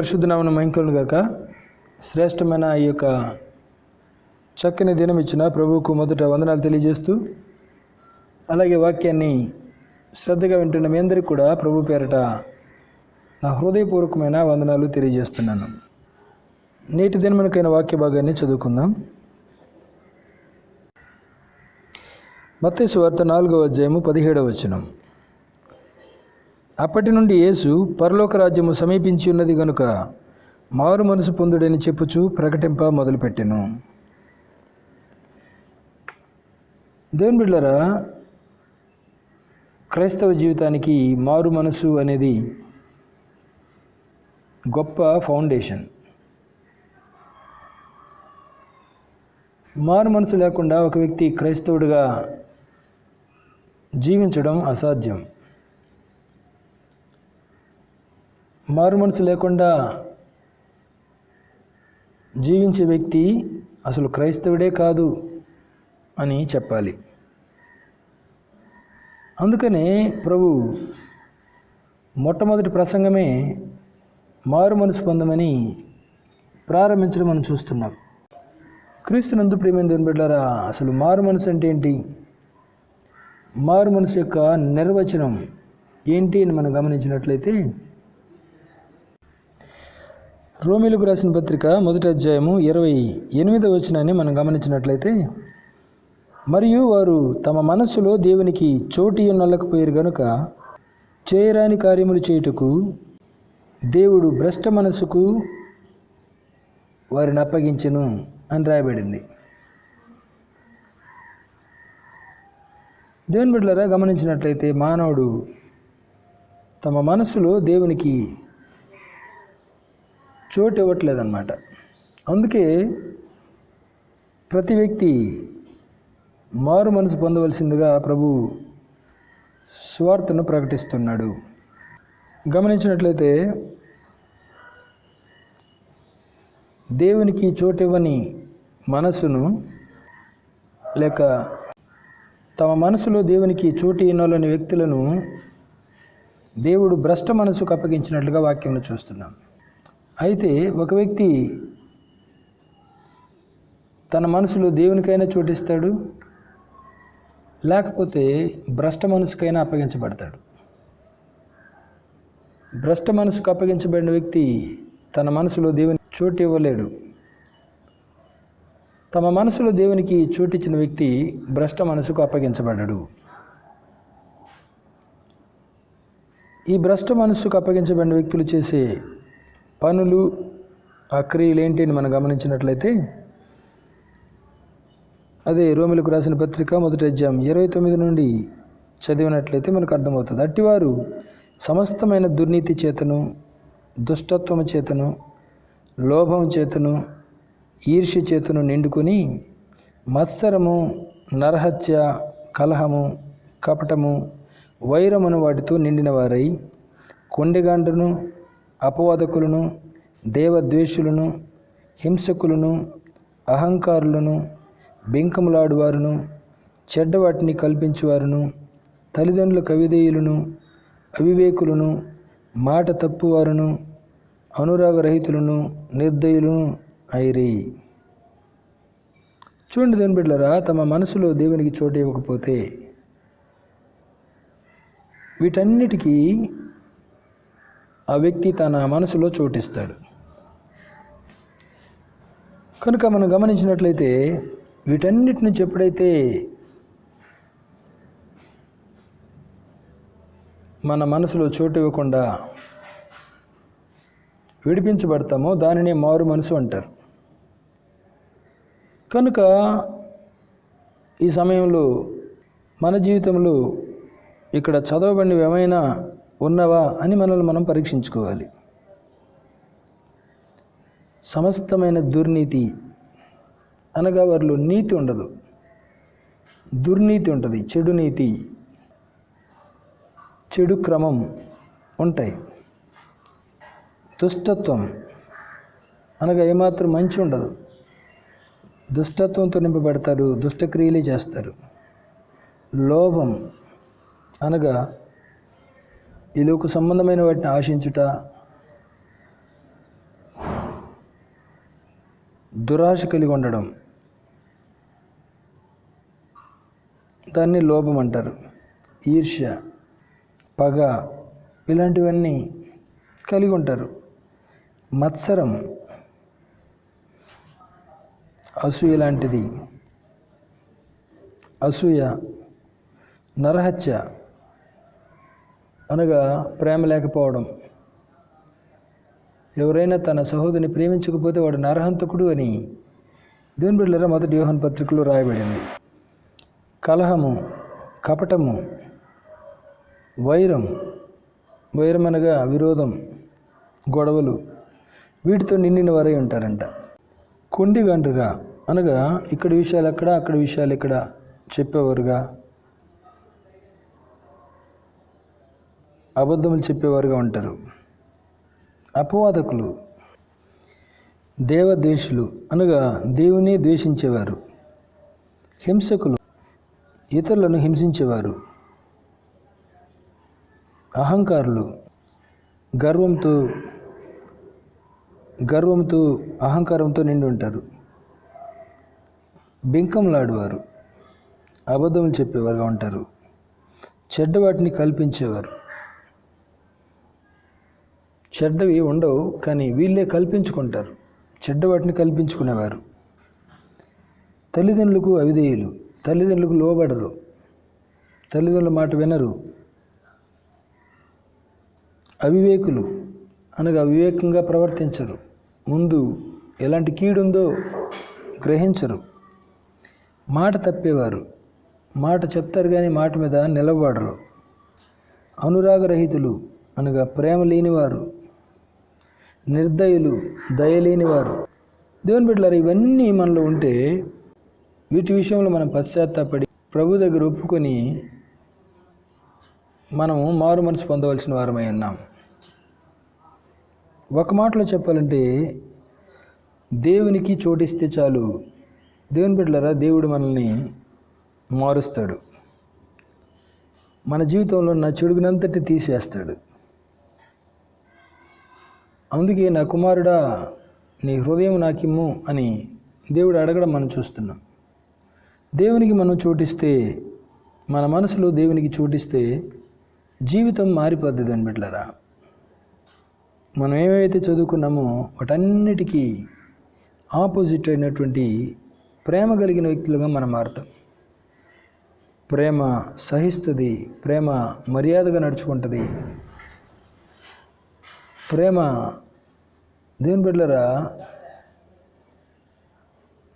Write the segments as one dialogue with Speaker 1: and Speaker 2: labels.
Speaker 1: పరిశుద్ధ నామమున మహిమ గాక. శ్రేష్టమైన ఈ యొక్క చక్కని దినం ఇచ్చిన ప్రభువుకు మొదట వందనాలు తెలియజేస్తూ, అలాగే వాక్యాన్ని శ్రద్ధగా వింటున్న మీ అందరికీ కూడా ప్రభు పేరట నా హృదయపూర్వకమైన వందనాలు తెలియజేస్తున్నాను. నేటి దినమునకైన వాక్య భాగాన్ని చదువుకుందాం. మత్తయి సువార్త 4వ అధ్యాయము 17వ వచనం. అప్పటి నుండి యేసు పరలోక రాజ్యము సమీపించి ఉన్నది గనుక మారు మనసు పొందుడని చెప్పుచు ప్రకటింప మొదలుపెట్టెను. దేవుని బిడ్డలారా, క్రైస్తవ జీవితానికి మారు మనసు అనేది గొప్ప ఫౌండేషన్. మారు మనసు లేకుండా ఒక వ్యక్తి క్రైస్తవుడిగా జీవించడం అసాధ్యం. మారు మనసు లేకుండా జీవించే వ్యక్తి అసలు క్రైస్తవుడే కాదు అని చెప్పాలి. అందుకనే ప్రభు మొట్టమొదటి ప్రసంగమే మారు మనసు పొందమని ప్రారంభించడం మనం చూస్తున్నాం. క్రీస్తునందు ప్రియమైన దేవుని బిడ్డలారా, అసలు మారు మనసు అంటే ఏంటి? మారు మనసు యొక్క నిర్వచనం ఏంటి అని మనం గమనించినట్లయితే, రోమీయులకు రాసిన పత్రిక 1వ అధ్యాయము 28వ వచనాన్ని మనం గమనించినట్లయితే, మరియు వారు తమ మనస్సులో దేవునికి చోటు నల్లకపోయారు గనుక చేయరాని కార్యములు చేయుటకు దేవుడు భ్రష్ట మనస్సుకు వారిని అప్పగించెను అని రాయబడింది. దేవుని బిడ్డలారా, గమనించినట్లయితే మానవుడు తమ మనస్సులో దేవునికి చోటు ఇవ్వట్లేదన్నమాట. అందుకే ప్రతి వ్యక్తి మారు మనసు పొందవలసిందిగా ప్రభు సువార్తను ప్రకటిస్తున్నాడు. గమనించినట్లయితే దేవునికి చోటు ఇవ్వని మనస్సును, లేక తమ మనసులో దేవునికి చోటు ఇవ్వని వ్యక్తులను దేవుడు భ్రష్ట మనసుకు అప్పగించినట్లుగా వాక్యంలో చూస్తున్నాం. అయితే ఒక వ్యక్తి తన మనసులో దేవునికైనా చోటిస్తాడు, లేకపోతే భ్రష్ట మనసుకైనా అప్పగించబడతాడు. భ్రష్ట మనసుకు అప్పగించబడిన వ్యక్తి తన మనసులో దేవుని చోటు ఇవ్వలేడు. తమ మనసులో దేవునికి చోటిచ్చిన వ్యక్తి భ్రష్ట మనసుకు అప్పగించబడ్డాడు. ఈ భ్రష్ట మనసుకు అప్పగించబడిన వ్యక్తులు చేసే పనులు, ఆ క్రియలు ఏంటి అని మనం గమనించినట్లయితే, అదే రోమీయులకు రాసిన పత్రిక 1వ అధ్యాయం 29 నుండి చదివినట్లయితే మనకు అర్థమవుతుంది. అట్టివారు సమస్తమైన దుర్నీతి చేతను, దుష్టత్వము చేతను, లోభం చేతను, ఈర్ష్య చేతను నిండుకొని మత్సరము, నరహత్య, కలహము, కపటము, వైరమును వాటితో నిండిన వారై కొండెగాండ్రును, అపవాదకులను, దేవద్వేషులను, హింసకులను, అహంకారులను, బెంకములాడువారును, చెడ్డవాటిని కల్పించువారును, తల్లిదండ్రులకు అవిధేయులను, అవివేకులను, మాట తప్పువారును, అనురాగరహితులను, నిర్దయులను అయిరి. చూడండి దేవుని బిడ్డలారా, తమ మనసులో దేవునికి చోటు ఇవ్వకపోతే వీటన్నిటికీ ఆ వ్యక్తి తన మనసులో చోటిస్తాడు. కనుక మనం గమనించినట్లయితే వీటన్నిటి నుంచి ఎప్పుడైతే మన మనసులో చోటు ఇవ్వకుండా విడిపించబడతామో దానినే మారు మనసు అంటారు. కనుక ఈ సమయంలో మన జీవితంలో ఇక్కడ చదవబడినవి ఏమైనా ఉన్నవా అని మనల్ని మనం పరీక్షించుకోవాలి. సమస్తమైన దుర్నీతి అనగా వారిలో నీతి ఉండదు, దుర్నీతి ఉంటుంది, చెడు నీతి, చెడు క్రమం ఉంటాయి. దుష్టత్వం అనగా ఏమాత్రం మంచి ఉండదు, దుష్టత్వంతో నింపబడతారు, దుష్టక్రియలే చేస్తారు. లోభం అనగా ఈ లోక సంబంధమైన వాటిని ఆశించుట, దురాశ కలిగి ఉండడం, దాన్ని లోభం అంటారు. ఈర్ష్య, పగ ఇలాంటివన్నీ కలిగి ఉంటారు. మత్సరం, అసూయ లాంటిది, అసూయ, నరహత్య అనగా ప్రేమ లేకపోవడం. ఎవరైనా తన సహోదరుని ప్రేమించకపోతే వాడు నరహంతకుడు అని దేవుని బిడ్డలారా మొదటి యోహాను పత్రికలో రాయబడింది. కలహము, కపటము, వైరం అనగా విరోధం, గొడవలు, వీటితో నిండిన వారై ఉంటారంట. కొండిగండ్రుగా అనగా ఇక్కడి విషయాలు అక్కడ, అక్కడి విషయాలు ఇక్కడ చెప్పేవారుగా, అబద్ధములు చెప్పేవారుగా ఉంటారు. అపవాదకులు, దేవద్వేషులు అనగా దేవుని ద్వేషించేవారు. హింసకులు, ఇతరులను హింసించేవారు. అహంకారులు, గర్వంతో అహంకారంతో నిండి ఉంటారు. బింకంలాడువారు, అబద్ధములు చెప్పేవారుగా ఉంటారు. చెడ్డవాటిని కల్పించేవారు. చెడ్డవి ఉండవు కానీ వీళ్ళే కల్పించుకుంటారు, చెడ్డవాటిని కల్పించుకునేవారు. తల్లిదండ్రులకు అవిధేయులు, తల్లిదండ్రులకు లోబడరు, తల్లిదండ్రుల మాట వినరు. అవివేకులు అనగా వివేకంగా ప్రవర్తించరు, ముందు ఎలాంటి కీడుందో గ్రహించరు. మాట తప్పేవారు, మాట చెప్తారు కానీ మాట మీద నిలబడరు. అనురాగరహితులు అనగా ప్రేమ లేనివారు. నిర్దయులు, దయలేనివారు. దేవుని బిడ్డలారా ఇవన్నీ మనలో ఉంటే వీటి విషయంలో మనం పశ్చాత్తాపడి ప్రభు దగ్గర ఒప్పుకొని మనము మారు మనసు పొందవలసిన వారమై ఉన్నాం. ఒక మాటలో చెప్పాలంటే దేవునికి చోటిస్తే చాలు. దేవుని బిడ్డలారా దేవుడు మనల్ని మారుస్తాడు. మన జీవితంలో ఉన్న చెడుగునంతటి తీసివేస్తాడు. అందుకే నా కుమారుడా నీ హృదయం నాకిమ్ము అని దేవుడు అడగడం మనం చూస్తున్నాం. దేవునికి మనం చోటిస్తే, మన మనసులో దేవునికి చోటిస్తే జీవితం మారిపోద్ది. దాని బిడ్డలారా మనం ఏవైతే చదువుకున్నామో వాటన్నిటికీ ఆపోజిట్ అయినటువంటి ప్రేమ కలిగిన వ్యక్తులుగా మనం మారుతాం. ప్రేమ సహిస్తుంది, ప్రేమ మర్యాదగా నడుచుకుంటుంది, ప్రేమ దేవుని బిడ్డలారా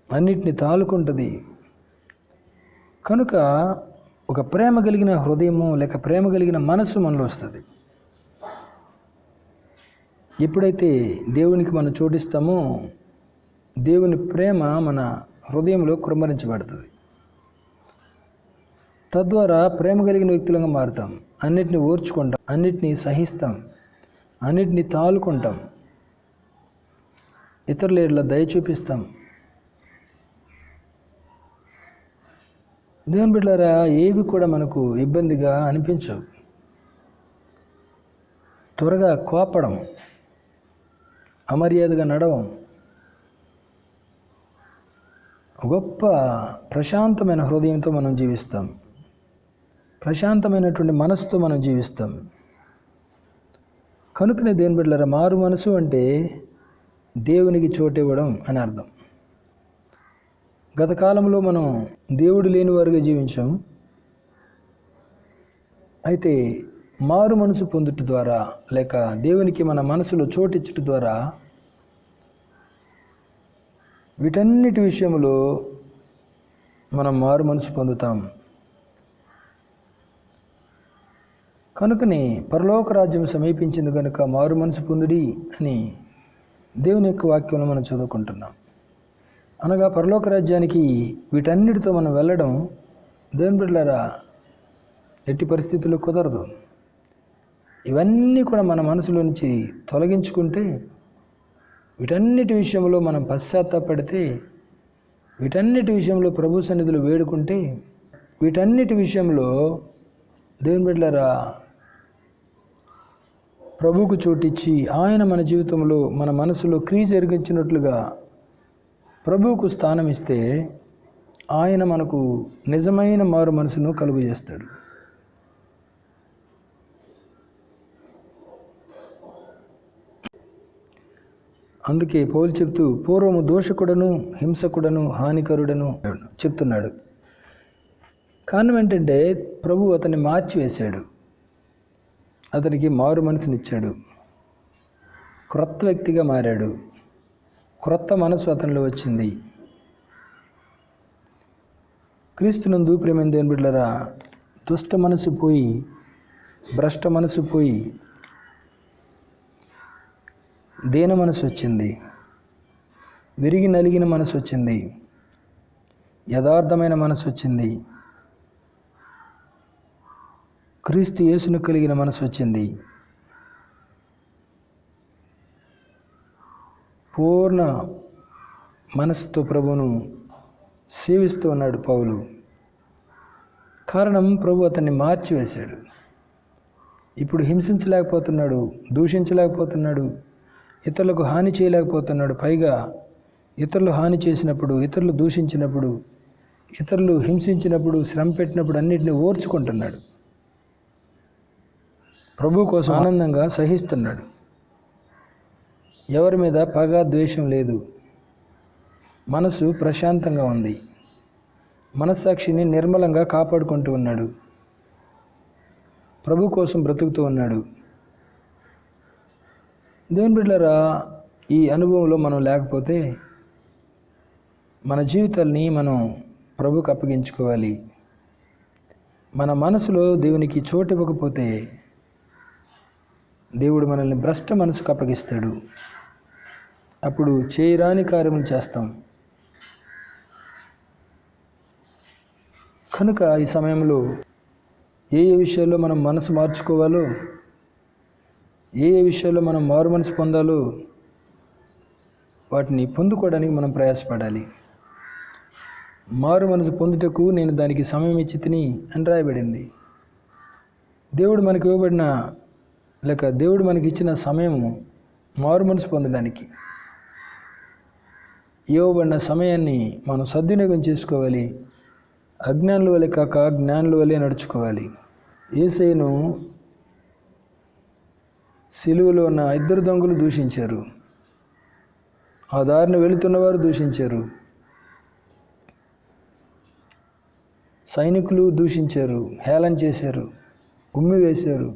Speaker 1: అన్నిటిని తాలుకుంటుంది. కనుక ఒక ప్రేమ కలిగిన హృదయము లేక ప్రేమ కలిగిన మనసు మనలో వస్తుంది. ఎప్పుడైతే దేవునికి మనం చోటిస్తామో దేవుని ప్రేమ మన హృదయంలో కృమ్మరించబడుతుంది. తద్వారా ప్రేమ కలిగిన వ్యక్తులుగా మారుతాం. అన్నిటిని ఓర్చుకుంటాం, అన్నిటినీ సహిస్తాం, అన్నిటినీ తాలుకుంటాం, ఇతరుల ఎడల దయ చూపిస్తాం. దేవుని బిడ్డలారా ఏవి కూడా మనకు ఇబ్బందిగా అనిపించవు. త్వరగా కోపడం, అమర్యాదగా నడవం, గొప్ప ప్రశాంతమైన హృదయంతో మనం జీవిస్తాం, ప్రశాంతమైనటువంటి మనసుతో మనం జీవిస్తాం. కనుకనే దేవుని బిడ్డలారా మారు మనసు అంటే దేవునికి చోటివ్వడం అని అర్థం. గత కాలంలో మనం దేవుడు లేని వారుగా జీవించాం. అయితే మారు మనసు పొందుట ద్వారా లేక దేవునికి మన మనసులో చోటిచ్చుట ద్వారా వీటన్నిటి విషయంలో మనం మారు మనసు పొందుతాం. కనుకనే పరలోక రాజ్యం సమీపించింది కనుక మారు మనసు పొందుడి అని దేవుని యొక్క వాక్యంలో మనం చదువుకుంటున్నాం. అనగా పరలోక రాజ్యానికి వీటన్నిటితో మనం వెళ్ళడం దేవుని బిడ్డలారా ఎట్టి పరిస్థితుల్లో కుదరదు. ఇవన్నీ కూడా మన మనసులో నుంచి తొలగించుకుంటే, వీటన్నిటి విషయంలో మనం పశ్చాత్తాపడితే, వీటన్నిటి విషయంలో ప్రభు సన్నిధిలో వేడుకుంటే, వీటన్నిటి విషయంలో దేవుని బిడ్డలారా ప్రభువుకు చోటిచ్చి ఆయన మన జీవితంలో మన మనసులో క్రియ జరిగించినట్లుగా ప్రభువుకు స్థానం ఇస్తే ఆయన మనకు నిజమైన మారు మనసును కలుగు చేస్తాడు. అందుకే పౌలు చెప్తూ పూర్వము దోషకుడను, హింసకుడను, హానికరుడను చెప్తున్నాడు. కారణం ఏంటంటే ప్రభు అతన్ని మార్చివేశాడు, అతనికి మారు మనసునిచ్చాడు, క్రొత్త వ్యక్తిగా మారాడు, క్రొత్త మనసు అతనిలో వచ్చింది. క్రీస్తునందు ప్రియమైన దేవుని బిడ్డలారా, దుష్ట మనసు పోయి, భ్రష్ట మనసు పోయి దీన మనసు వచ్చింది, విరిగి నలిగిన మనసు వచ్చింది, యథార్థమైన మనసు వచ్చింది, క్రీస్తు యేసును కలిగిన మనసు వచ్చింది. పూర్ణ మనసుతో ప్రభువును సేవిస్తూ ఉన్నాడు పౌలు. కారణం ప్రభు అతన్ని మార్చివేశాడు. ఇప్పుడు హింసించలేకపోతున్నాడు, దూషించలేకపోతున్నాడు, ఇతరులకు హాని చేయలేకపోతున్నాడు. పైగా ఇతరులు హాని చేసినప్పుడు, ఇతరులు దూషించినప్పుడు, ఇతరులు హింసించినప్పుడు, శ్రమ పెట్టినప్పుడు అన్నిటిని ఓర్చుకుంటున్నాడు. ప్రభు కోసం ఆనందంగా సహిస్తున్నాడు. ఎవరి మీద పగ, ద్వేషం లేదు. మనసు ప్రశాంతంగా ఉంది. మనస్సాక్షిని నిర్మలంగా కాపాడుకుంటూ ఉన్నాడు. ప్రభు కోసం బ్రతుకుతూ ఉన్నాడు. దేవుని బిడ్డలారా, ఈ అనుభవంలో మనం లేకపోతే మన జీవితాల్ని మనం ప్రభువుకు అప్పగించుకోవాలి. మన మనసులో దేవునికి చోటు ఇవ్వకపోతే దేవుడు మనల్ని భ్రష్ట మనసుకు అప్పగిస్తాడు. అప్పుడు చేయరాని కార్యములు చేస్తాం. కనుక ఈ సమయంలో ఏ విషయాల్లో మనం మనసు మార్చుకోవాలో, ఏ విషయాల్లో మనం మారు మనసు పొందాలో వాటిని పొందుకోవడానికి మనం ప్రయాసపడాలి. మారు మనసు పొందుటకు నేను దానికి సమయం ఇచ్చి తిని అని రాయబడింది. దేవుడు మనకి ఇవ్వబడిన లేక దేవుడు మనకి ఇచ్చిన సమయము మారు మనసు పొందడానికి. ఇవ్వబడిన సమయాన్ని మనం సద్వినియోగం చేసుకోవాలి. అజ్ఞానుల వలె కాక జ్ఞానుల వలె నడుచుకోవాలి. యేసయ్యను సిలువలో ఉన్న ఇద్దరు దొంగలు దూషించారు. ఆ దారిని వెళుతున్నవారు దూషించారు. సైనికులు దూషించారు, హేళన చేశారు, ఉమ్మి వేశారు.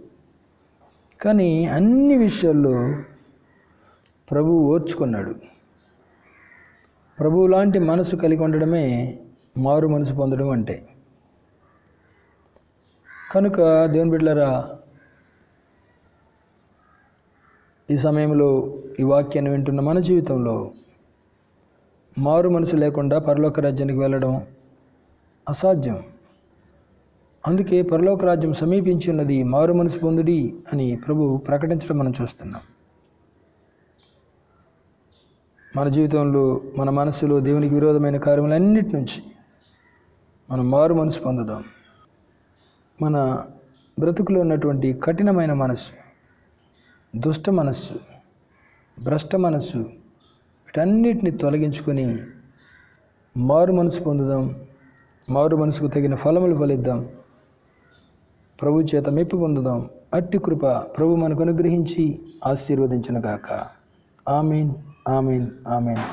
Speaker 1: కానీ అన్ని విషయాల్లో ప్రభువు ఓర్చుకున్నాడు. ప్రభువు లాంటి మనసు కలిగి ఉండడమే మారు మనసు పొందడం అంటే. కనుక దేవుని బిడ్డలారా, ఈ సమయంలో ఈ వాక్యాన్ని వింటున్న మన జీవితంలో మారు మనసు లేకుండా పరలోక రాజ్యానికి వెళ్ళడం అసాధ్యం. అందుకే పరలోక రాజ్యం సమీపించి ఉన్నది, మారు మనసు పొందుడి అని ప్రభు ప్రకటించడం మనం చూస్తున్నాం. మన జీవితంలో, మన మనసులో దేవునికి విరోధమైన కార్యములన్నిటి నుంచి మనం మారు మనసు పొందుదాం. మన బ్రతుకులో ఉన్నటువంటి కఠినమైన మనస్సు, దుష్ట మనస్సు, భ్రష్ట మనస్సు, వీటన్నిటిని తొలగించుకొని మారు మనసు పొందుదాం. మారు మనసుకు తగిన ఫలములు ఫలిద్దాం. ప్రభు చేత మెప్పు పొందుదాం. అట్టి కృప ప్రభు మనకు అనుగ్రహించి ఆశీర్వదించును గాక. ఆమేన్, ఆమేన్, ఆమేన్.